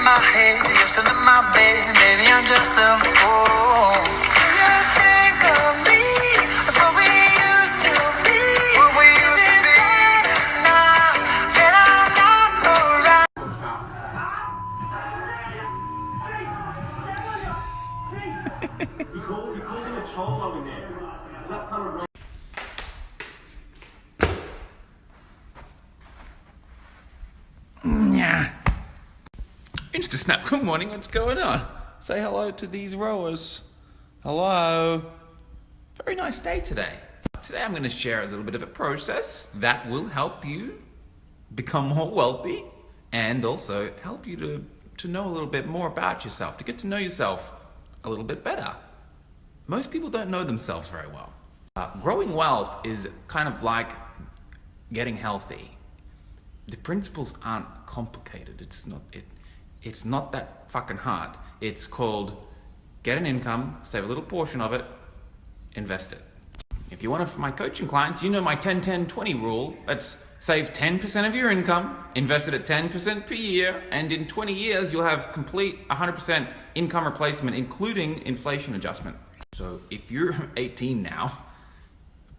my head, you're still in my bed. Maybe I'm just a fool. You think of me like what we used to be. What we used to be. Now that I'm not around. You call him a cholo in there. That's kind of wrong. Yeah. InstaSnap, good morning, what's going on? Say hello to these rowers. Hello. Very nice day today. Today I'm going to share a little bit of a process that will help you become more wealthy and also help you to know a little bit more about yourself, to get to know yourself a little bit better. Most people don't know themselves very well. Growing wealth is kind of like getting healthy. The principles aren't complicated. It's not that fucking hard. It's called get an income, save a little portion of it, invest it. If you're one of my coaching clients, you know my 10-10-20 rule. That's save 10% of your income, invest it at 10% per year, and in 20 years you'll have complete 100% income replacement, including inflation adjustment. So if you're 18 now,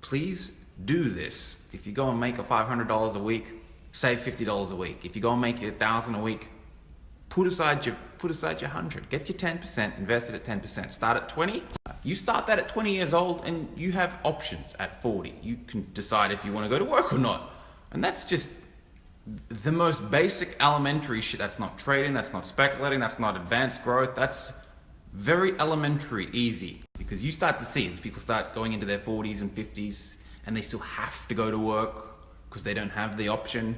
please do this. If you go and make a $500 a week, save $50 a week. If you go and make $1,000 a week, put aside your 100. Get your 10%, invest it at 10%. Start at 20. You start that at 20 years old, and you have options at 40. You can decide if you want to go to work or not. And that's just the most basic elementary shit. That's not trading, that's not speculating, that's not advanced growth. That's very elementary, easy. Because you start to see as people start going into their 40s and 50s, and they still have to go to work because they don't have the option,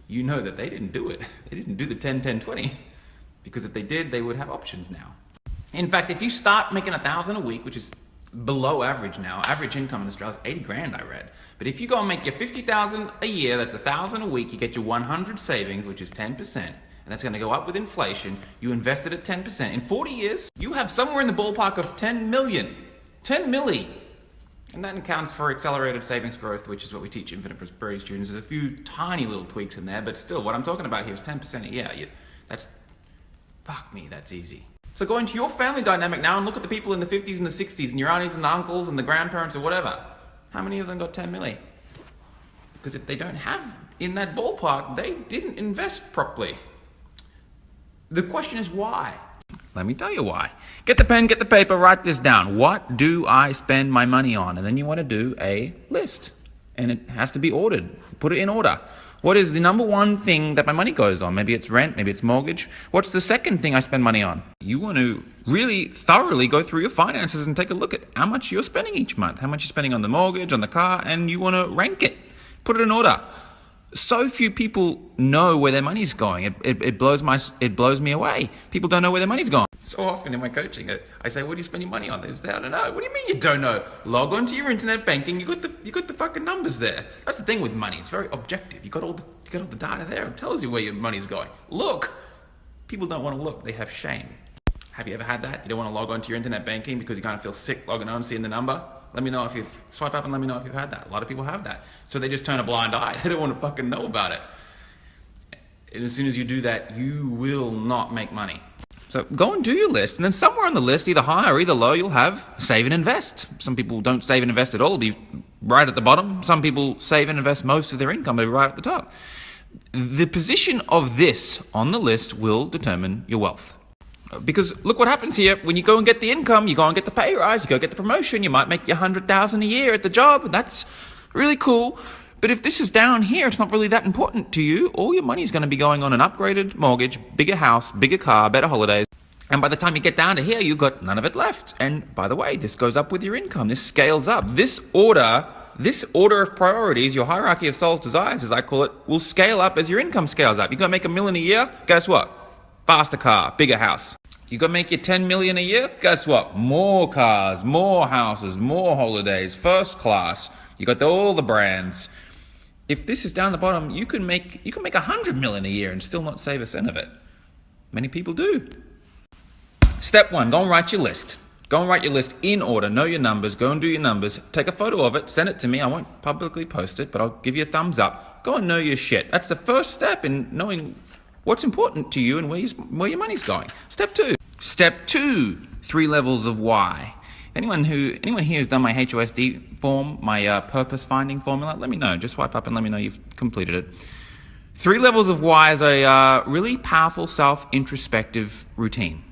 you know that they didn't do it. They didn't do the 10-10-20, because if they did, they would have options now. In fact, if you start making $1,000 a week, which is below average now, average income in Australia is 80 grand, I read. But if you go and make your 50,000 a year, that's 1,000 a week, you get your 100 savings, which is 10%, and that's gonna go up with inflation. You invest it at 10%. In 40 years, you have somewhere in the ballpark of 10 million, 10 milli. And that accounts for accelerated savings growth, which is what we teach Infinite Prosperity students. There's a few tiny little tweaks in there, but still, what I'm talking about here is 10% a year. Fuck me, that's easy. So go into your family dynamic now and look at the people in the 50s and the 60s and your aunties and uncles and the grandparents or whatever. How many of them got 10 milli? Because if they don't have in that ballpark, they didn't invest properly. The question is why? Let me tell you why. Get the pen, get the paper, write this down. What do I spend my money on? And then you want to do a list. And it has to be ordered. Put it in order. What is the number one thing that my money goes on? Maybe it's rent, maybe it's mortgage. What's the second thing I spend money on? You want to really thoroughly go through your finances and take a look at how much you're spending each month, how much you're spending on the mortgage, on the car, and you want to rank it. Put it in order. So few people know where their money's going. It blows me away. People don't know where their money's going. So often in my coaching, I say, "What do you spend your money on?" They say, "I don't know." What do you mean you don't know? Log on to your internet banking. You got the fucking numbers there. That's the thing with money. It's very objective. You got all the data there. It tells you where your money's going. Look. People don't want to look. They have shame. Have you ever had that? You don't want to log on to your internet banking because you kind of feel sick logging on, seeing the number. Let me know if you've swipe up and let me know if you've had that. A lot of people have that. So they just turn a blind eye. They don't want to fucking know about it. And as soon as you do that, you will not make money. So go and do your list, and then somewhere on the list, either high or either low, you'll have save and invest. Some people don't save and invest at all. It'll be right at the bottom. Some people save and invest most of their income. It'll be right at the top. The position of this on the list will determine your wealth. Because look what happens here. When you go and get the income, you go and get the pay rise, you go get the promotion, you might make your 100,000 a year at the job. That's really cool. But if this is down here, it's not really that important to you. All your money is going to be going on an upgraded mortgage, bigger house, bigger car, better holidays. And by the time you get down to here, you've got none of it left. And by the way, this goes up with your income. This scales up. This order of priorities, your hierarchy of soul's desires, as I call it, will scale up as your income scales up. You're going to make $1 million a year. Guess what? Faster car, bigger house. You go make your 10 million a year, guess what? More cars, more houses, more holidays, first class. You got all the brands. If this is down the bottom, you can make 100 million a year and still not save a cent of it. Many people do. Step one, go and write your list. Go and write your list in order, know your numbers, go and do your numbers, take a photo of it, send it to me. I won't publicly post it, but I'll give you a thumbs up. Go and know your shit. That's the first step in knowing what's important to you and where your money's going. Step 2, 3 levels of why. Anyone here who's done my HOSD form, my purpose finding formula, let me know. Just swipe up and let me know you've completed it. 3 levels of why is a really powerful self-introspective routine.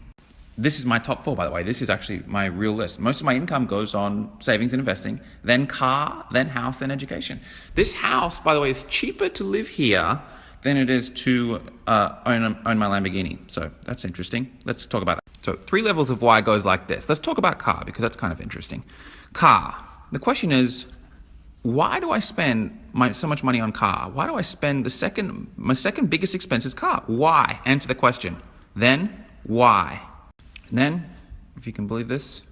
This is my top 4, by the way. This is actually my real list. Most of my income goes on savings and investing, then car, then house, then education. This house, by the way, is cheaper to live here than it is to own my Lamborghini. So that's interesting. Let's talk about that. So 3 levels of why goes like this. Let's talk about car because that's kind of interesting. Car. The question is, why do I spend so much money on car? Why do I spend my second biggest expense is car? Why? Answer the question. Then, why? And then, if you can believe this,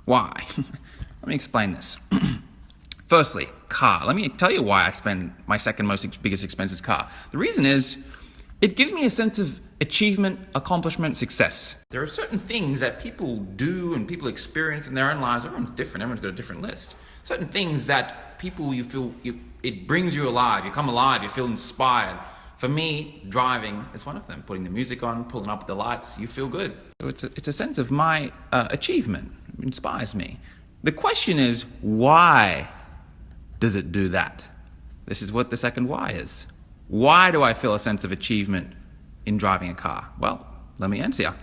why? Let me explain this. Firstly, car. Let me tell you why I spend my second biggest expense is car. The reason is, it gives me a sense of achievement, accomplishment, success. There are certain things that people do and people experience in their own lives. Everyone's different. Everyone's got a different list. Certain things that people it brings you alive. You come alive. You feel inspired. For me, driving is one of them. Putting the music on, pulling up the lights, you feel good. So it's a sense of my achievement. It inspires me. The question is, why does it do that? This is what the second why is. Why do I feel a sense of achievement in driving a car? Well, let me answer you.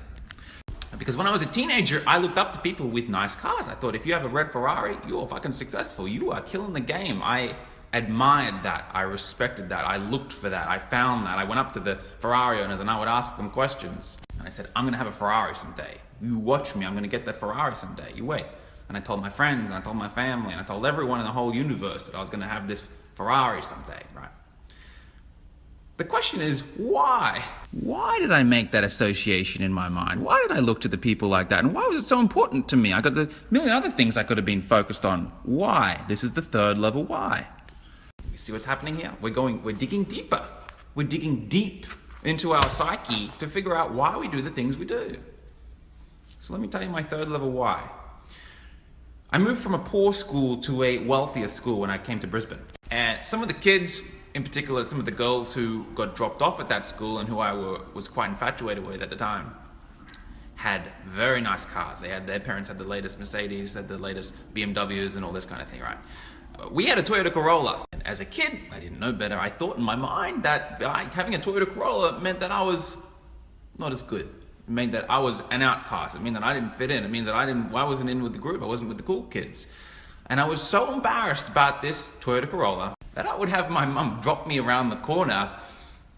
Because when I was a teenager, I looked up to people with nice cars. I thought, if you have a red Ferrari, you're fucking successful. You are killing the game. I admired that. I respected that. I looked for that. I found that. I went up to the Ferrari owners and I would ask them questions. And I said, I'm going to have a Ferrari someday. You watch me. I'm going to get that Ferrari someday. You wait. And I told my friends and I told my family and I told everyone in the whole universe that I was going to have this Ferrari someday, right? The question is, why? Why did I make that association in my mind? Why did I look to the people like that? And why was it so important to me? I got the million other things I could have been focused on. Why? This is the 3rd level why. You see what's happening here? We're digging deeper. We're digging deep into our psyche to figure out why we do the things we do. So let me tell you my 3rd level why. I moved from a poor school to a wealthier school when I came to Brisbane. And some of the kids, in particular, some of the girls who got dropped off at that school and who I was quite infatuated with at the time, had very nice cars. Their parents had the latest Mercedes, had the latest BMWs and all this kind of thing, right? We had a Toyota Corolla. And as a kid, I didn't know better. I thought in my mind that having a Toyota Corolla meant that I was not as good. It meant that I was an outcast. It meant that I didn't fit in. It meant that I wasn't in with the group. I wasn't with the cool kids. And I was so embarrassed about this Toyota Corolla that I would have my mum drop me around the corner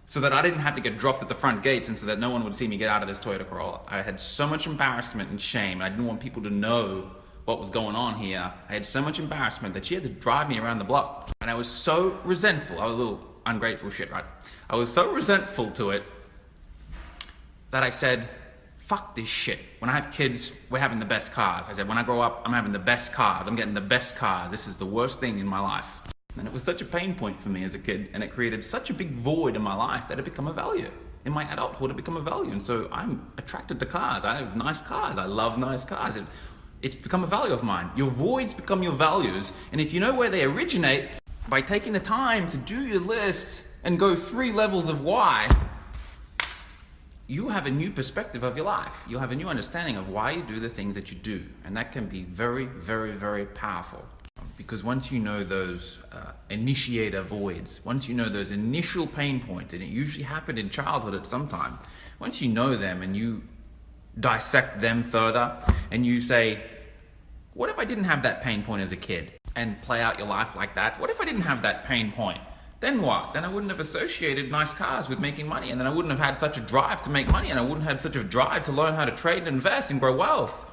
so that I didn't have to get dropped at the front gates and so that no one would see me get out of this Toyota Corolla. I had so much embarrassment and shame. I didn't want people to know what was going on here. I had so much embarrassment that she had to drive me around the block. And I was so resentful. I was a little ungrateful shit, right? I was so resentful to it that I said, fuck this shit. When I have kids, we're having the best cars. I said, when I grow up, I'm having the best cars. I'm getting the best cars. This is the worst thing in my life. And it was such a pain point for me as a kid, and it created such a big void in my life that it became a value. In my adulthood, it became a value. And so I'm attracted to cars. I have nice cars. I love nice cars. It's become a value of mine. Your voids become your values. And if you know where they originate, by taking the time to do your list and go 3 levels of why, you have a new perspective of your life. You'll have a new understanding of why you do the things that you do. And that can be very, very, very powerful. Because once you know those initiator voids, once you know those initial pain points, and it usually happened in childhood at some time, once you know them and you dissect them further and you say, what if I didn't have that pain point as a kid? And play out your life like that. What if I didn't have that pain point? Then what? Then I wouldn't have associated nice cars with making money, and then I wouldn't have had such a drive to make money, and I wouldn't have had such a drive to learn how to trade and invest and grow wealth.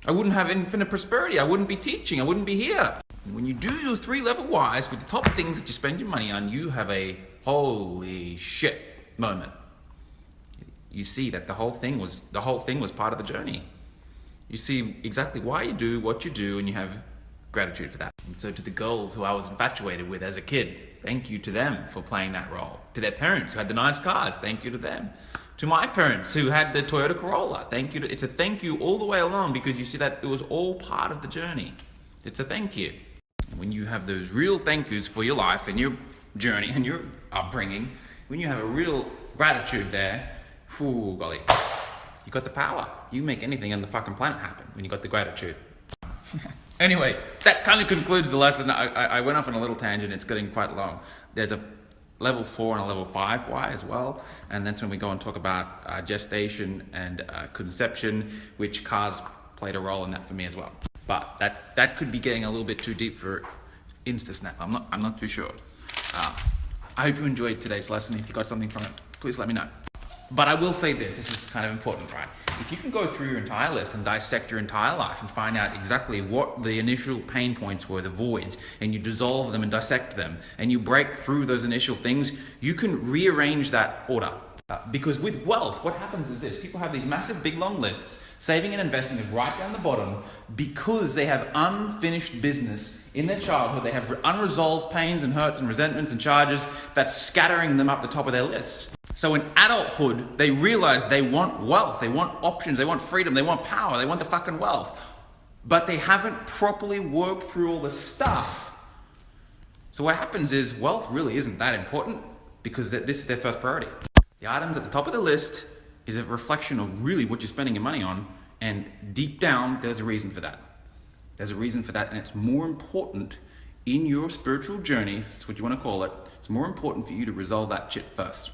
I wouldn't have infinite prosperity. I wouldn't be teaching. I wouldn't be here. And when you do your 3 level whys with the top things that you spend your money on, you have a holy shit moment. You see that the whole thing was part of the journey. You see exactly why you do what you do, and you have gratitude for that. And so to the girls who I was infatuated with as a kid, thank you to them for playing that role. To their parents who had the nice cars, thank you to them. To my parents who had the Toyota Corolla, thank you. It's a thank you all the way along, because you see that it was all part of the journey. It's a thank you. And when you have those real thank yous for your life and your journey and your upbringing, when you have a real gratitude there. Ooh, golly. You got the power. You make anything on the fucking planet happen when you got the gratitude. Anyway, that kind of concludes the lesson. I went off on a little tangent. It's getting quite long. There's a level 4 and a level 5 why as well. And that's when we go and talk about gestation and conception, which cars played a role in that for me as well. But that could be getting a little bit too deep for InstaSnap. I'm not too sure. I hope you enjoyed today's lesson. If you got something from it, please let me know. But I will say this is kind of important, right? If you can go through your entire list and dissect your entire life and find out exactly what the initial pain points were, the voids, and you dissolve them and dissect them, and you break through those initial things, you can rearrange that order. Because with wealth, what happens is this: people have these massive, big, long lists. Saving and investing is right down the bottom because they have unfinished business in their childhood. They have unresolved pains and hurts and resentments and charges that's scattering them up the top of their list. So in adulthood, they realize they want wealth, they want options, they want freedom, they want power, they want the fucking wealth. But they haven't properly worked through all the stuff. So what happens is wealth really isn't that important because this is their first priority. The items at the top of the list is a reflection of really what you're spending your money on, and deep down, there's a reason for that. There's a reason for that, and it's more important in your spiritual journey, if that's what you want to call it, it's more important for you to resolve that shit first.